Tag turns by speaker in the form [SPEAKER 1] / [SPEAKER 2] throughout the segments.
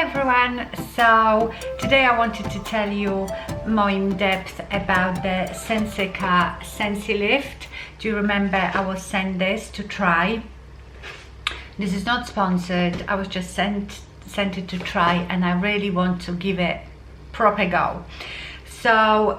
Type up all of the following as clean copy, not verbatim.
[SPEAKER 1] Hi everyone, so today I wanted to tell you more in depth about the Sensica Sensilift. Do you remember I was sent this to try? This is not sponsored, I was just sent it to try and I really want to give it proper go. So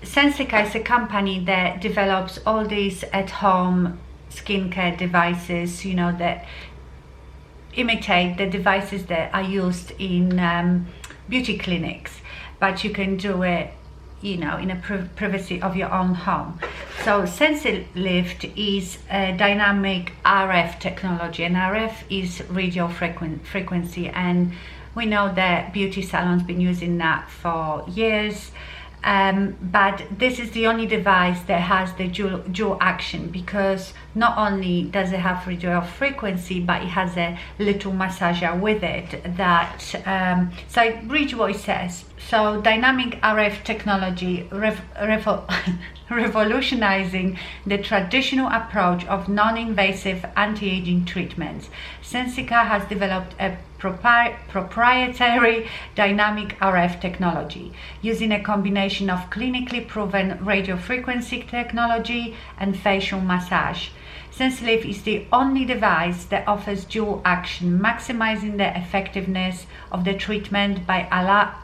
[SPEAKER 1] Sensica is a company that develops all these at-home skincare devices, you know, that imitate the devices that are used in beauty clinics, but you can do it, you know, in a privacy of your own home. So Sensilift is a dynamic RF technology, and RF is radio frequency, and we know that beauty salons been using that for years. But this is the only device that has the dual action, because not only does it have radio frequency, but it has a little massager with it that so I read what it says. So dynamic RF technology revolutionizing the traditional approach of non-invasive anti-aging treatments. Sensica has developed a proprietary dynamic RF technology using a combination of clinically proven radio frequency technology and facial massage. Sensilift is the only device that offers dual action, maximizing the effectiveness of the treatment by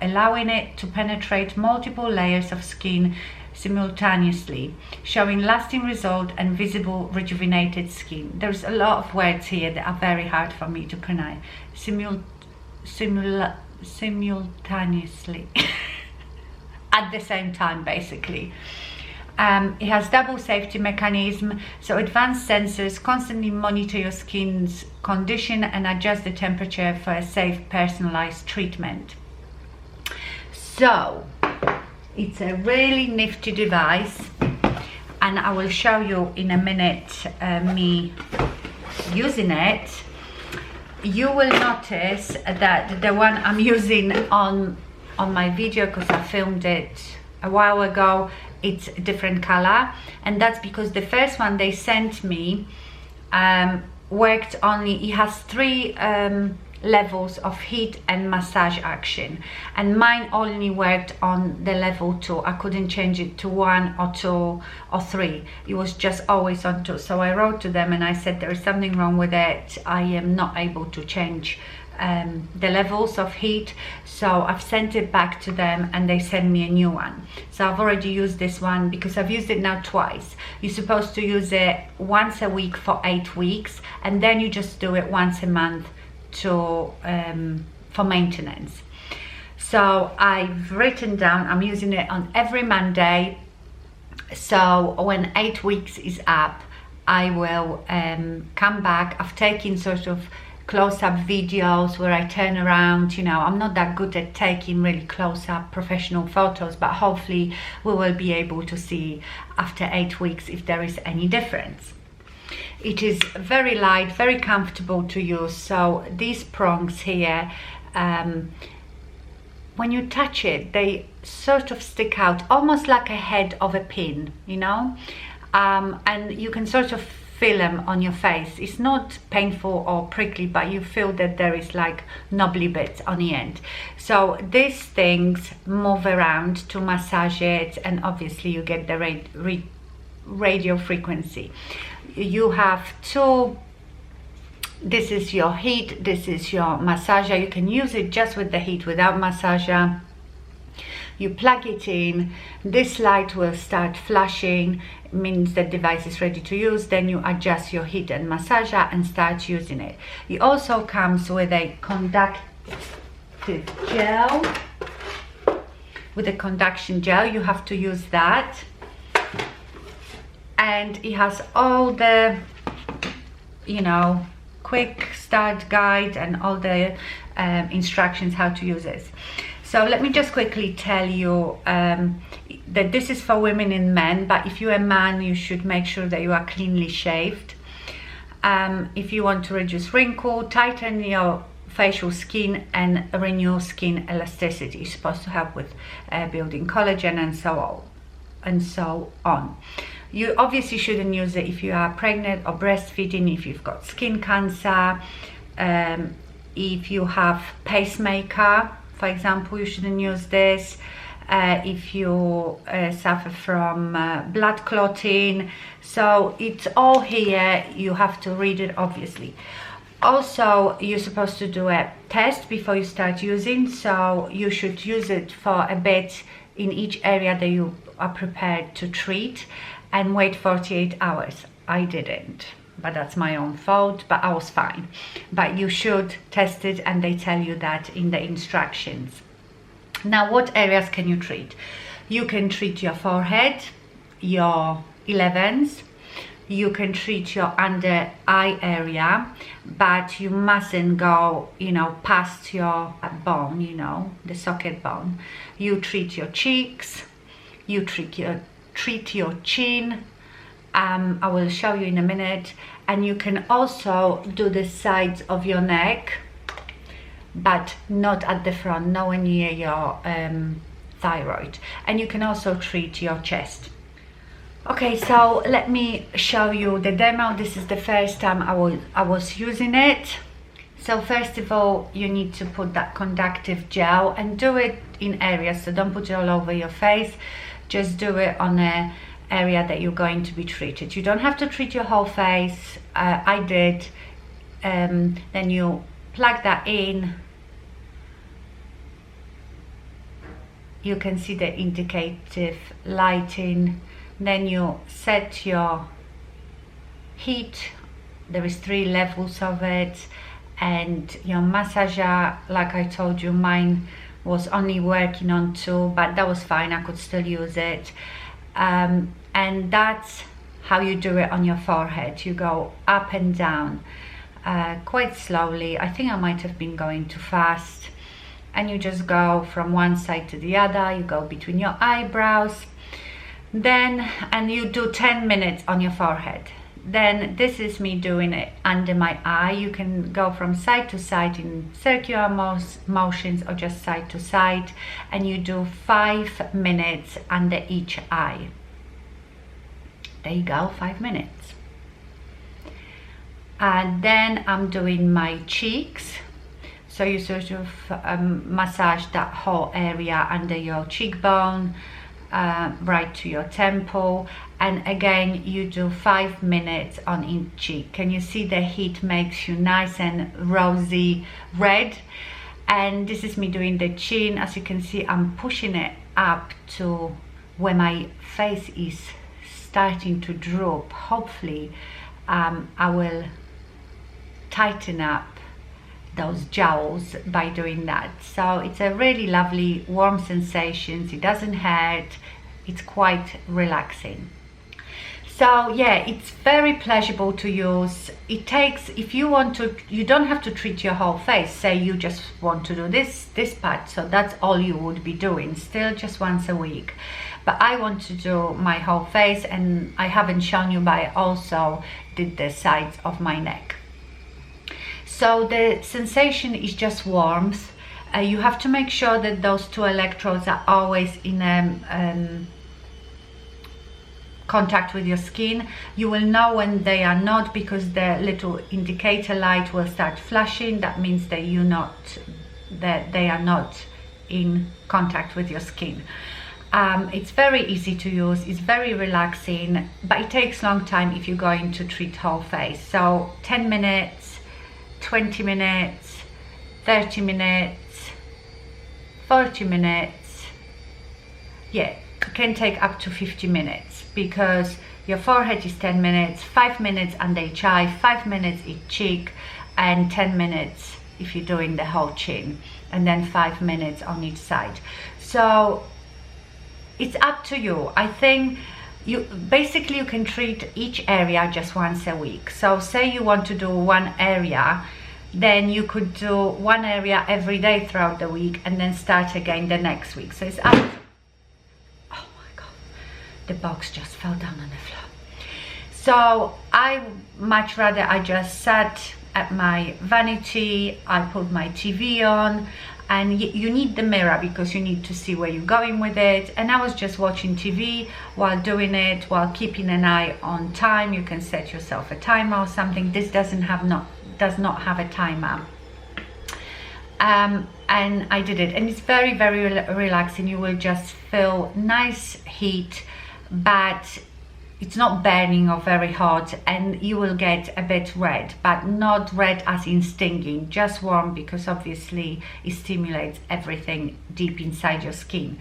[SPEAKER 1] allowing it to penetrate multiple layers of skin simultaneously, showing lasting result and visible rejuvenated skin. There's a lot of words here that are very hard for me to pronounce. Simultaneously at the same time, basically. It has double safety mechanism, so advanced sensors constantly monitor your skin's condition and adjust the temperature for a safe personalized treatment. So it's a really nifty device, and I will show you in a minute me using it. You will notice that the one I'm using on my video, because I filmed it a while ago, it's a different color, and that's because the first one they sent me worked only, it has three levels of heat and massage action, and mine only worked on the level 2. I couldn't change it to 1 or 2 or 3. It was just always on 2. So I wrote to them and I said there is something wrong with it. I am not able to change the levels of heat. So I've sent it back to them and they sent me a new one. So I've already used this one because I've used it now twice. You're supposed to use it once a week for 8 weeks, and then you just do it once a month for maintenance. So I've written down I'm using it on every Monday, so when 8 weeks is up I will come back. I've taken sort of close-up videos where I turn around, you know, I'm not that good at taking really close-up professional photos, but hopefully we will be able to see after 8 weeks if there is any difference. It is very light, very comfortable to use. So these prongs here, when you touch it, they sort of stick out almost like a head of a pin, you know, and you can sort of feel them on your face. It's not painful or prickly, but you feel that there is like knobbly bits on the end. So these things move around to massage it, and obviously you get the radio frequency. You have two, this is your heat, this is your massager. You can use it just with the heat without massager. You plug it in, this light will start flashing, it means the device is ready to use. Then you adjust your heat and massager and start using it. It also comes with a conductive gel. With a conduction gel, you have to use that. And it has all the, you know, quick start guide and all the instructions how to use this. So let me just quickly tell you that this is for women and men, but if you're a man you should make sure that you are cleanly shaved. If you want to reduce wrinkle, tighten your facial skin and renew skin elasticity, it's supposed to help with building collagen and so on. You obviously shouldn't use it if you are pregnant or breastfeeding, if you've got skin cancer, if you have pacemaker, for example, you shouldn't use this. If you suffer from blood clotting, so it's all here. You have to read it, obviously. Also, you're supposed to do a test before you start using, so you should use it for a bit in each area that you are prepared to treat and wait 48 hours. I didn't, but that's my own fault, but I was fine. But you should test it, and they tell you that in the instructions. Now, what areas can you treat? You can treat your forehead, your 11s, you can treat your under eye area, but you mustn't go, you know, past your bone, you know, the socket bone. You treat your cheeks, you treat your chin. I will show you in a minute. And you can also do the sides of your neck, but not at the front, nowhere near your thyroid. And you can also treat your chest. Okay, so let me show you the demo. This is the first time I was using it. So first of all, you need to put that conductive gel and do it in areas, so don't put it all over your face. Just do it on an area that you're going to be treated. You don't have to treat your whole face. I did. Then you plug that in. You can see the indicative lighting. Then you set your heat. There is 3 levels of it, and your massager, like I told you, mine was only working on 2, but that was fine. I could still use it. And that's how you do it on your forehead. You go up and down quite slowly. I think I might have been going too fast. And you just go from one side to the other. You go between your eyebrows. Then, and you do 10 minutes on your forehead. Then this is me doing it under my eye. You can go from side to side in circular motions or just side to side, and you do 5 minutes under each eye. There you go, 5 minutes. And then I'm doing my cheeks. So you sort of massage that whole area under your cheekbone, right to your temple, and again you do 5 minutes on each cheek. Can you see the heat makes you nice and rosy red? And this is me doing the chin. As you can see, I'm pushing it up to where my face is starting to droop. Hopefully I will tighten up those jowls by doing that. So it's a really lovely warm sensation. It doesn't hurt. It's quite relaxing. So yeah, it's very pleasurable to use. It takes, if you want to, you don't have to treat your whole face. Say you just want to do this part, so that's all you would be doing, still just once a week. But I want to do my whole face, and I haven't shown you, but I also did the sides of my neck. So the sensation is just warmth. You have to make sure that those 2 electrodes are always in contact with your skin. You will know when they are not, because the little indicator light will start flashing. That means that they are not in contact with your skin. It's very easy to use, it's very relaxing, but it takes a long time if you're going to treat whole face. So 10 minutes, 20 minutes, 30 minutes, 40 minutes. Yeah, it can take up to 50 minutes, because your forehead is 10 minutes, 5 minutes under each eye, 5 minutes each cheek, and 10 minutes if you're doing the whole chin, and then 5 minutes on each side. So it's up to you. I think you can treat each area just once a week. So say you want to do one area, then you could do one area every day throughout the week, and then start again the next week. So it's up. Oh my god, the box just fell down on the floor. So I much rather I just sat at my vanity, I put my TV on, and you need the mirror because you need to see where you're going with it. And I was just watching TV while doing it, while keeping an eye on time. You can set yourself a timer or something. This does not have a timer. and I did it, and it's very relaxing. You will just feel nice heat, but it's not burning or very hot, and you will get a bit red, but not red as in stinging, just warm, because obviously it stimulates everything deep inside your skin.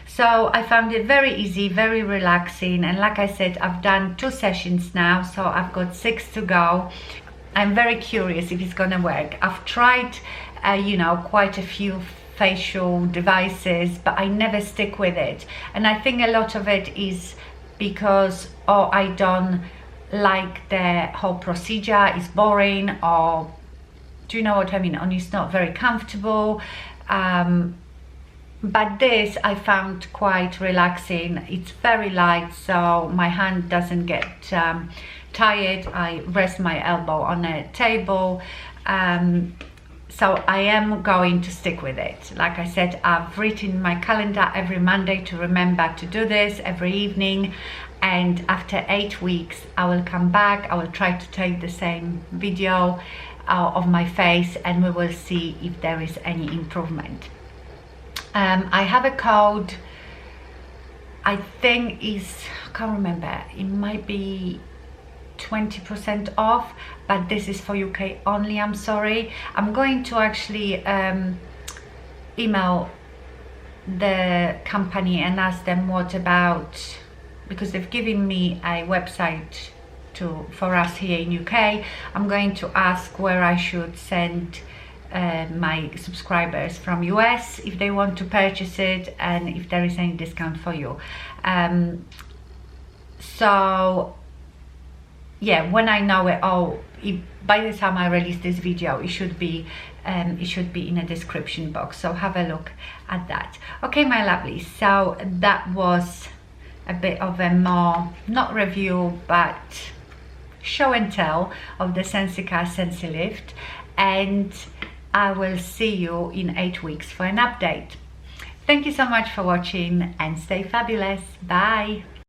[SPEAKER 1] So I found it very easy, very relaxing, and like I said, I've done 2 sessions now, so I've got 6 to go. I'm very curious if it's gonna work. I've tried you know, quite a few facial devices, but I never stick with it, and I think a lot of it is because I don't like the whole procedure, it's boring, or do you know what I mean, and it's not very comfortable. But this I found quite relaxing. It's very light, so my hand doesn't get tired. I rest my elbow on a table, so I am going to stick with it. Like I said, I've written in my calendar every Monday to remember to do this every evening, and after 8 weeks I will come back. I will try to take the same video of my face, and we will see if there is any improvement. I have a code, I think is, I can't remember, it might be 20% off, but this is for UK only. I'm sorry. I'm going to actually email the company and ask them what about, because they've given me a website for us here in UK. I'm going to ask where I should send my subscribers from US if they want to purchase it, and if there is any discount for you. So yeah, when I know it, by the time I release this video, it should be in a description box, so have a look at that. Okay, my lovely, so that was a bit of a more, not review, but show and tell of the Sensica Sensilift, and I will see you in 8 weeks for an update. Thank you so much for watching, and stay fabulous. Bye.